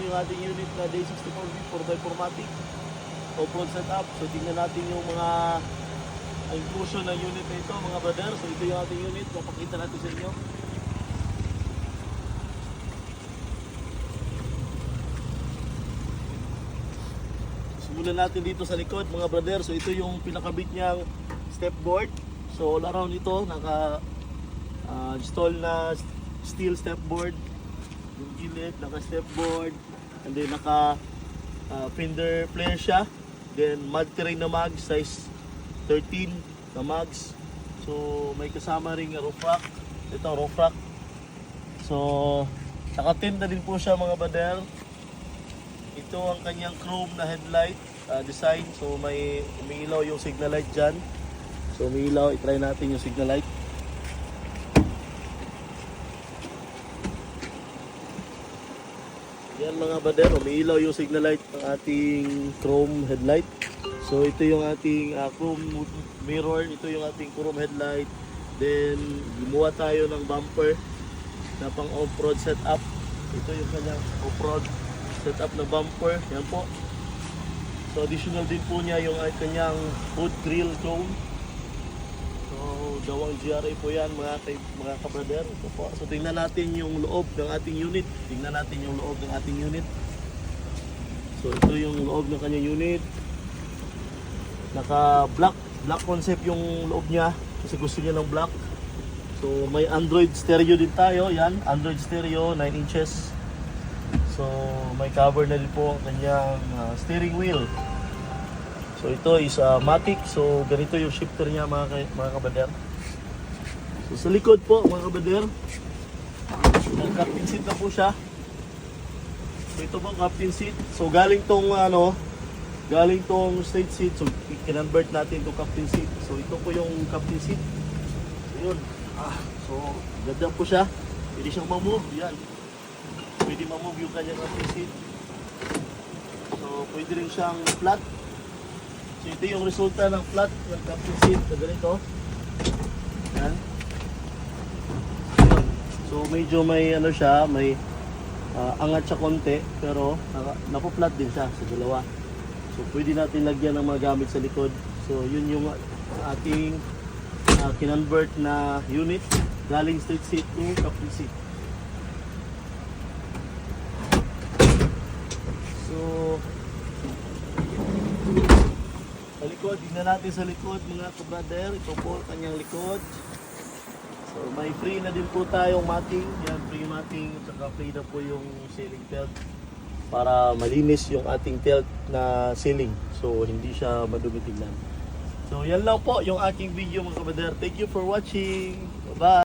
yung ating unit na J64B 4x4 Matic off-road setup. So tingnan natin yung mga inclusion ng unit na ito mga brother. So ito yung ating unit, papakita natin sa inyo. Simulan natin dito sa likod mga brother. So ito yung pinakabit niyang step board. So all around ito naka install na steel step board. Yung gilid naka step board, and then naka fender player siya. Then mud terrain na mag size 13 na mags. So may kasama ring roof rack. Ito roof rack. So naka-tint na din po siya mga brother. Ito ang kanyang chrome na headlight design. So may umiilaw yung signal light dyan. So umiilaw, i-try natin yung signal light. Yan mga brother, umiilaw yung signal light ng ating chrome headlight. So ito yung ating chrome mirror, ito yung ating chrome headlight. Then gumawa tayo ng bumper na pang off-road setup. Ito yung kanyang off-road setup na bumper, yan po. So additional din po niya yung kanyang hood grill chrome. So gawang GRA po yan mga kabrader. Ito po. So tingnan natin yung loob ng ating unit. Tingnan natin yung loob ng ating unit. So ito yung loob ng kanyang unit. Naka black concept yung loob niya kasi gusto niya ng black. So may Android stereo din tayo. Yan, Android stereo 9 inches. So may cover na din po ang kanyang steering wheel. So ito is Matic. So ganito yung shifter niya mga kabader. So sa likod po mga kabader, captain seat na po siya. So ito po captain seat. So galing tong straight seat. So kinonvert natin to captain seat. So ito po yung captain seat. So yun. So ganda po siya. Pwede siyang ma-move. Yan. Pwede ma-move yung kanyang captain seat. So pwede rin siyang flat. So ito yung resulta ng flat ng captain seat na ganito. Yan. So medyo may siya, may angat siya konti, pero napo-flat din siya sa dalawa. So pwede natin lagyan ng mga gamit sa likod. So yun yung ating kinonvert na unit galing straight seat to captain seat. So sa likod, tingnan natin sa likod mga kabrader. Ito po kanyang likod. So may free na din po tayong matting. Yan, free matting. Saka free na po yung ceiling tilt para malinis yung ating tilt na ceiling. So hindi siya madumi tingnan. So yan lang po yung aking video mga kabrader. Thank you for watching.